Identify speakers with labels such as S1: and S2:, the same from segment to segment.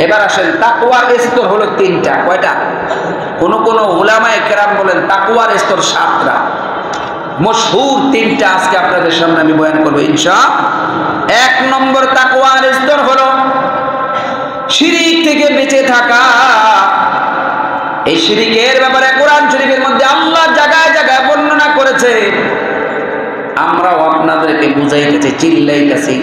S1: এবার আসেন তাকওয়ার স্তর হলো তিনটা। কয়টা? কোন কোন উলামায়ে কেরাম বলেন তাকওয়ার স্তর 7টা। মশহুর তিনটা আজকে আপনাদের সামনে আমি বয়ান করবো ইনশাআল্লাহ। 1 নম্বর তাকওয়ার স্তর হলো শিরিক থেকে বেঁচে থাকা। এই শিরিকের ব্যাপারে কোরআন শরীফের মধ্যে আল্লাহ জায়গায় জায়গায় বর্ণনা করেছে। আমরাও আপনাদেরকে বুঝাইতেছি, চিল্লাইতেছি,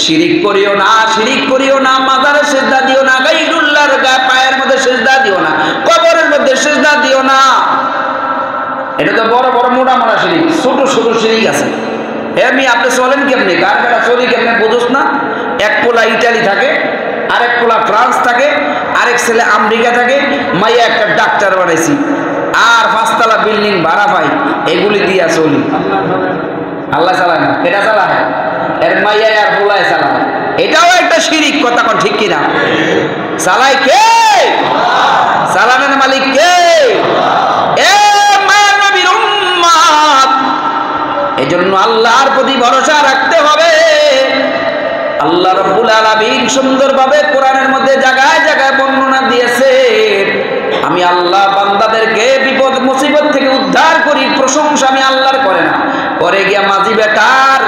S1: শিরিক করিও না, শিরিক করিও না, মাজারে সিজদা দিও না, গায়রুল্লাহর পায়ের মধ্যে সিজদা দিও না, কবরের মধ্যে সিজদা দিও না। এটা তো বড় বড় মোটা মোটা শিরিক, ছোট ছোট শিরিক আছে। আমি আপনি চলেন কেমনি, কার কাটা চলি কেমনি বুঝোস না? এক পোলা ইটালি থাকে, আরেক পোলা ফ্রান্স থাকে, আরেক ছেলে আমেরিকা থাকে, মাইয়া একটা ডাক্তার বানাইছি, আর 5 তলা বিল্ডিং ভাড়া পাই, এগুলি দিয়া চলি। আল্লাহ চালায় না, এটা চালায় এর মাইয়া আর পোলায় চালায়। এটাও একটা শিরিক, কথা কোন ঠিক কিনা? চালায় কে? চালানোর মালিক কে? এই জন্য আল্লাহর প্রতি ভরসা রাখতে হবে। আল্লাহ রাব্বুল আলামিন সুন্দরভাবে কোরআনের মধ্যে জায়গায় জায়গায় বর্ণনা দিয়েছে, আমি আল্লাহ বান্দাদেরকে বিপদ মুসিবত থেকে উদ্ধার করি। প্রশংসা আমি আল্লাহর করে না, করে গিয়া মাঝি বেটার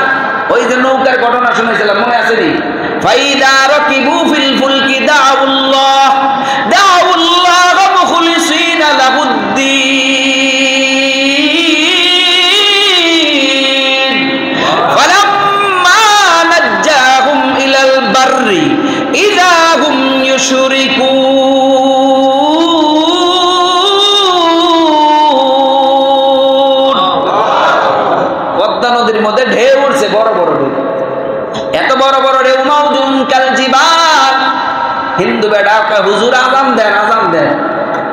S1: ওই যে নৌকার ঘটনা শুনেছিলাম, মনে আছে নি? ফাইদা রাকিবু ফিল ফুলকি দাউল্লাহ মুখলিসিনা লাহুদ্দিন ফালাম্মা নাজ্জাহুম ইলাল বাররি ইযা হুম ইউশরিকুন। পদ্মা নদীর মধ্যে ঢেউ উঠছে, বড় বড় ঢেউ, এত বড় বড় ঢেউ, মাউজুন কাল জিবাল। হিন্দু বেটা হুজুর আজান দেন, আজান দেন।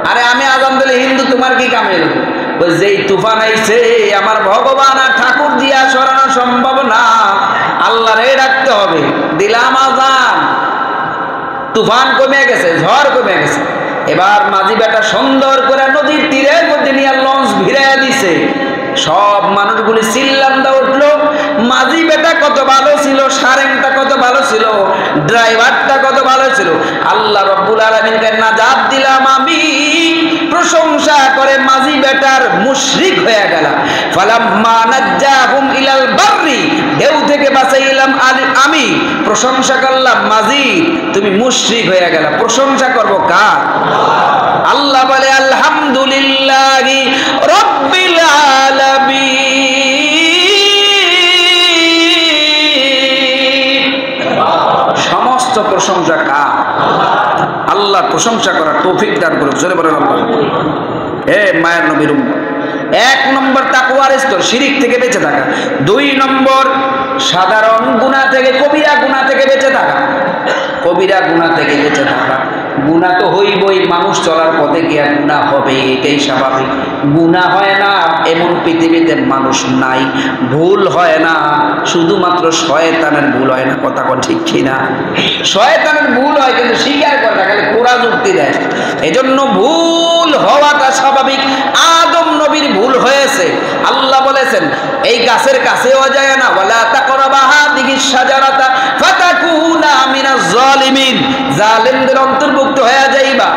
S1: আরে আমি আজান দিলে হিন্দু তোমার কি কামে? যেই তুফান আইছে আমার ভগবান আর ঠাকুর দিয়া সরানো সম্ভব না, আল্লাহরে ডাকতে হবে। দিলাম আজান, তুফান কমে গেছে, ঝড় কমে গেছে। এবার মাঝি বেটা সুন্দর করে নদীর তীরের মধ্যে নিয়ে লঞ্চ ভিড়াইয়া দিছে। সব মানুষগুলি চিল্লান্দা উঠলো, মাঝি বেটা কত ভালো ছিল, সারেংটা কত ভালো ছিল, ড্রাইভারটা কত ভালো ছিল। আল্লাহ রাব্বুল আলামিনকে নাজাত দিলাম আমি। প্রশংসা করে মাঝি বেটার মুশরিক হয়ে গেল। ফালাম্মা নাজ্জাহুম ইলাল বাররি, ঢেউ থেকে বাঁচাইলাম আমি। প্রশংসা করলাম মাঝি, তুমি মুশরিক হয়ে গেল। প্রশংসা করব কার? আল্লাহ বলে আলহামদুলিল্লাহি রাব্বিল আলামিন। সমস্ত প্রশংসা কার? আল্লাহ। প্রশংসা করার তৌফিক দান করুন, জোরে বলেন আল্লাহ। হে মায়ের নবীর উম্মত, 1 নম্বর তাকওয়ার স্তর শিরিক থেকে বেঁচে থাকা। 2 নম্বর সাধারণ গুনাহ থেকে, কবিরা গুনাহ থেকে বেঁচে থাকা। কবিরা গুনাহ থেকে বেঁচে থাকা, গুনাহ তো হইবই, মানুষ চলার পথে গিয়া গুনাহ হবে, এটাই স্বাভাবিক। গুনাহ হয় না এমন পৃথিবীতে মানুষ নাই। ভুল হয় না, শুধুমাত্র শয়তানের ভুল হয় না, কথা কোন ঠিক কিনা? শয়তানের ভুল হয় কিন্তু স্বীকার করে না, খালি কোরা যুক্তি দেয়। এজন্য ভুল হওয়াটা স্বাভাবিক। আদম নবীর ভুল হয়েছে, আল্লাহ বলেছেন এই গাছের কাছেও যায় না, ওয়ালা তাকরাবা হাদিহিস শাজারাতা ফাতাকুনা মিনাজ জালিমিন, জালিমদের অন্তর্ভুক্ত হয়ে যাইবা।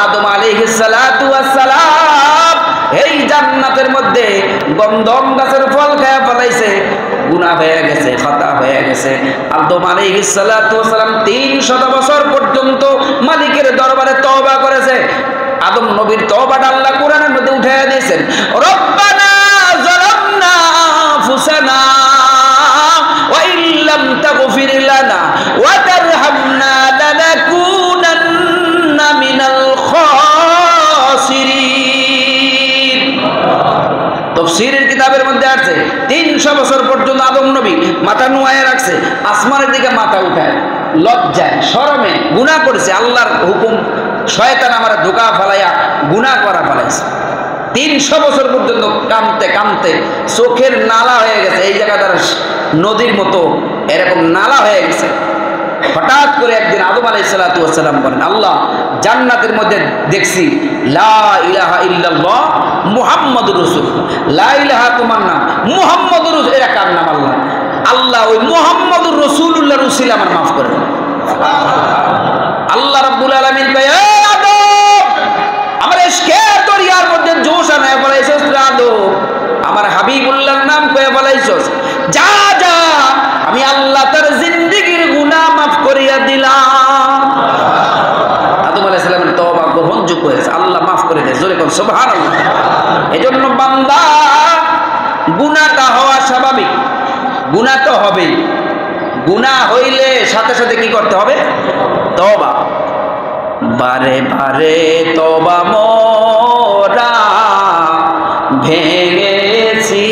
S1: আদম আলাইহিস সালাতু ওয়াস সালাম এই জান্নাতের মধ্যে গন্ধম গাছের ফল খায়া ফলাইছে, গুনাহ হয়ে গেছে, খাতা হয়ে গেছে। আদম আলাইহিস সালাতু ওয়াস সালাম 300 বছর পর্যন্ত মালিকের দরবারে তওবা করেছে। আদম নবীর তওবাটা আল্লাহ কোরআনের মধ্যে উঠায়া দিয়েছেন, রব্বানা যালামনা আনফুসানা ওয়া ইল্লাম তাগফির লানা ওয়া তারহামনা লানাকুনান্না মিনাল খাসিরিন। তাফসীরের কিতাবের মধ্যে আছে 300 বছর পর্যন্ত আদম নবী মাথা নুয়ায়ে রাখছে, আসমানের দিকে মাথা উঠায়, লজ্জায় শরমে গুনাহ করেছে। আল্লাহর হুকুম, শয়তান আমার ধোঁকা ফেলাইয়া গুনাহ করা ফেলাইছে। 300 বছর পর্যন্ত কাঁদতে কাঁদতে চোখের নালা হয়ে গেছে, এই জায়গাটা নদীর মতো এরকম নালা হয়ে গেছে। হঠাৎ করে একদিন আদম আলাইহিস সালাতু ওয়াস সালাম বলেন, আল্লাহ জান্নাতের মধ্যে দেখছি লা ইলাহা ইল্লাল্লাহ মুহাম্মাদুর রাসূলুল্লাহ, লা ইলাহা তোমার নাম, মুহাম্মাদুর রাসূল এরা কার নাম? আল্লাহ। আল্লাহ ওই মুহাম্মাদুর রাসূলুল্লাহর উসিলা আমার মাফ করে। আল্লাহ রাব্বুল আলামিন গুনাহ তো হবেই, গুনাহ হইলে সাথে সাথে কি করতে হবে? তওবা। বারে বারে তওবা মোরা ভেঙেছি,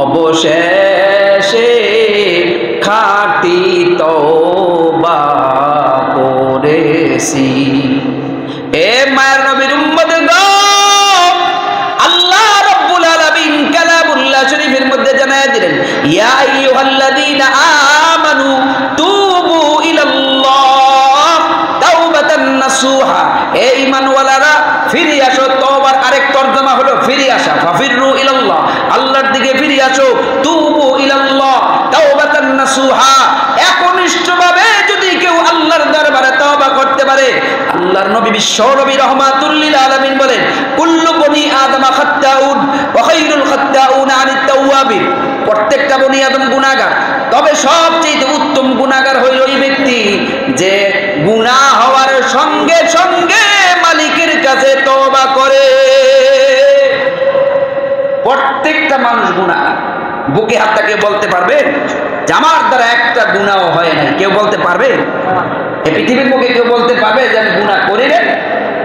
S1: অবশেষে খাঁটি তওবা করেছি। এ মায়ের নবীর উম্মতগণ, আল্লাহ রাব্বুল আলামিন কালামুল্লাহ শরীফের মধ্যে জানায় দিলেন, ইয়া আইয়ুহাল্লাযীনা আমানু তুবু ইলাল্লাহ তাওবাতান নাসুহা। হে ঈমানওয়ালারা, ফিরে আসো। তওবার আরেক তরজমা হলো ফিরে আসা, ফাফিরু ইলাল্লাহ, আল্লাহর দিকে ফিরে আসো। তুবু ইলাল্লাহ তাওবাতান নাসুহা, একনিষ্ঠভাবে যদি কেউ আল্লাহর দরবারে তওবা করতে পারে, আল্লাহর নবী বিশ্ব নবী রাহমাতুল লিল আলামিন বলেন, কুল্লু বনি আদম খাত্তাউন ওয়া খায়রুল খাত্তাউন আনিত তাওয়াবিন। প্রত্যেকটা বনি আদম গুনাহগার, তবে সবচেয়ে উত্তম গুনাহগার হইল ওই ব্যক্তি যে গুনাহ হওয়ার সঙ্গে সঙ্গে মালিকের কাছে তওবা করে। প্রত্যেকটা মানুষ গুনাহগার। বুকে হাত দিয়ে বলতে পারবে যে আমার দ্বারা একটা গুনাহ হয় না? কেউ বলতে পারবে? এই পৃথিবীর মুখে কেউ বলতে পারবে যে আমি গুনাহ করি রে?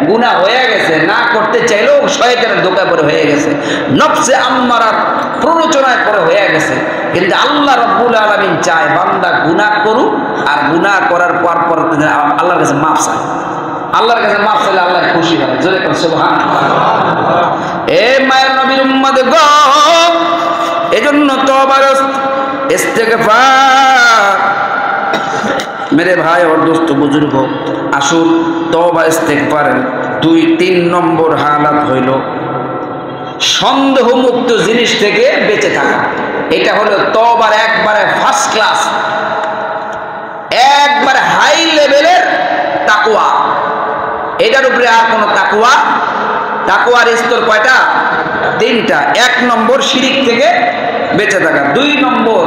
S1: গুনাহ হয়ে গেছে, না করতে চাইলেও শয়তানের ধোঁকায় পড়ে হয়ে গেছে, নফসে আম্মারার প্ররোচনায় পড়ে হয়ে গেছে। কিন্তু আল্লাহ রাব্বুল আলামিন চায় বান্দা গুনাহ করুক, আর গুনাহ করার পর আল্লাহর কাছে মাফ চায়। আল্লাহর কাছে মাফ চাইলে আল্লাহ খুশি হয়। জোরে কোন সুবহানাল্লাহ। এ মায়ের নবীর উম্মতগণ, এজন্য তওবার ইস্তেগফার, মেরে ভাই और दोस्त बुजुर्ग, আসুন তওবা ইস্তেগফারের 2-3 নম্বর হালাত হইল সন্দেহমুক্ত জিনিস থেকে বেঁচে থাকা। এটা হলো তওবার একবারে ফার্স্ট ক্লাস, একবারে হাই লেভেলের তাকওয়া। এটার উপরে আর কোনো তাকওয়ার স্তর কয়টা? 3টা। 1 নম্বর শিরিক থেকে বেঁচে থাকা, 2 নম্বর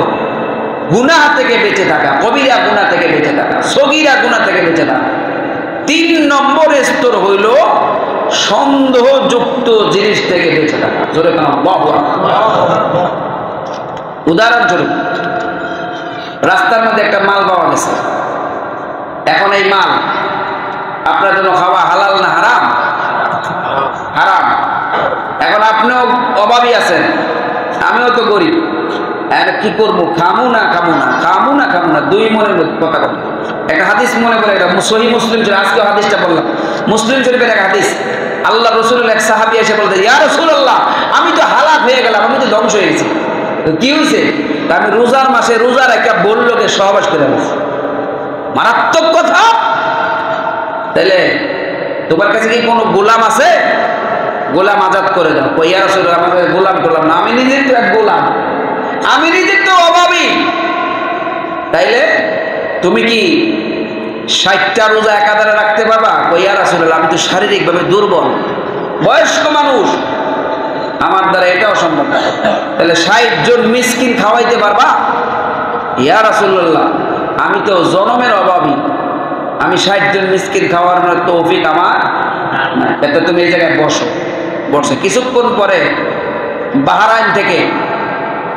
S1: গুনাহ থেকে বেঁচে থাকা, কবিরা গুনাহ থেকে বেঁচে থাকা, সগীরা গুনাহ থেকে বেঁচে থাকা। 3 নম্বর স্তর হইল সন্দেহযুক্ত জিনিস থেকে বেঁচে থাকা। জোরে কান আল্লাহু আকবার। উদাহরণস্বরূপ, রাস্তার মধ্যে একটা মাল পাওয়া গেছে, এখন এই মাল আপনার জন্য খাওয়া হালাল না হারাম? হারাম। এখন আপনিও অভাবী আছেন, আমিও তো গরিব, কি করবো? খামু না 2 মনের কথা কথা। একটা হাদিস মনে করে, এটা সহিহ মুসলিম শরীফ, আজকে হাদিসটা বললাম, মুসলিম শরীফের এক হাদিস। আল্লাহ রাসূলের এক সাহাবী এসে বলতে, ইয়া রাসূলুল্লাহ, আমি তো হালাক হয়ে গেলাম, আমি তো ধ্বংস হয়ে গেছি। কি হয়েছে? আমি রোজার মাসে রোজা রেখে বললোকে সহবাস করে গেছি। মারাত্মক কথা। তাহলে তোমার কাছে কি কোনো গোলাম আছে? গোলাম আজাদ করে দাও। ইয়া রাসূলুল্লাহ, আমাকে গোলাম করলাম না, আমি নিজে তো এক গোলাম, আমি নিজে তো অভাবী। তাইলে তুমি কি 60টা রোজা একাধারে রাখতে পারবা? ইয়া রাসূলুল্লাহ, আমি তো শারীরিকভাবে দুর্বল, বয়স্ক মানুষ, আমার দ্বারা এটাও সম্ভব না। তাহলে 60 জন মিসকিন খাওয়াইতে পারবা? ইয়া রাসূলুল্লাহ, আমি তো জনমের অভাবী, আমি 60 জন মিসকিন খাওয়ানোর তৌফিক আমার না। এটা তুমি এই জায়গায় বসে কিছুক্ষণ পরে বাহরাইন থেকে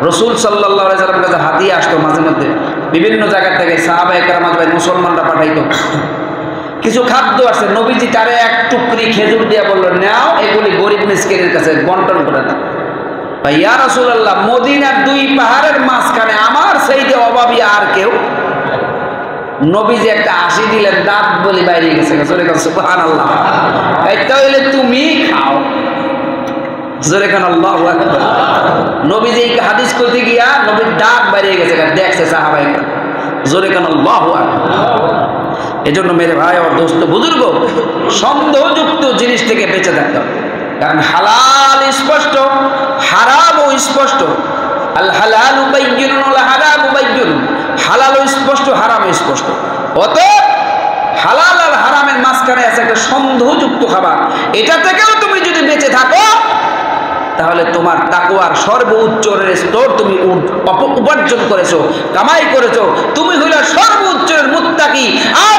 S1: রাসূল সাল্লাল্লাহু আলাইহি ওয়াসাল্লামের কাছে হাদিয়া আসতো। মাঝে মধ্যে বিভিন্ন জায়গা থেকে সাহাবায়ে কেরাম মুসলমানরা পাঠাইতো, কিছু খাদ্য আছে, নবীজি তারে এক টুকরি খেজুর দিয়া বললো, নাও এগুলি গরিব মিসকিনের কাছে বন্টন করে দাও। ইয়া রাসূলুল্লাহ, মদিনার 2 পাহাড়ের মাঝখানে আমার সেইতে অভাবী আর কেউ? নবীজি একটা হাসি দিলেন, দাঁত বলি বাইরে গেছে। সুবহানাল্লাহ। এটা হইলে তুমি খাও। জোরে কান আল্লাহু আকবার। নবীজি এই হাদিস কইতে গিয়া নবীর দাঁত বাইরে গেছে, দেখছে সাহাবায়ে কেরাম। জোরে কান আল্লাহু আকবার। এজন্য মেরে ভাই আর দোস্ত বুজুর্গ, সন্দেহযুক্ত জিনিস থেকে বেঁচে থাকতে হবে। কারণ হালাল স্পষ্ট, হারামও স্পষ্ট। আল হালালু বায়্যিনুন ওয়াল হারামু বায়্যিনুন। হালালও স্পষ্ট, হারামও স্পষ্ট। অতএব হালাল আর হারামের মাঝখানে আছে একটা সন্দেহযুক্ত খাবার। এটা থেকেও তুমি যদি বেঁচে থাকো, তাহলে তোমার তাকওয়ার সর্বোচ্চ স্তর তুমি উপার্জন করেছো, কামাই করেছো, তুমি হইলা সর্বোচ্চ মুত্তাকি। আর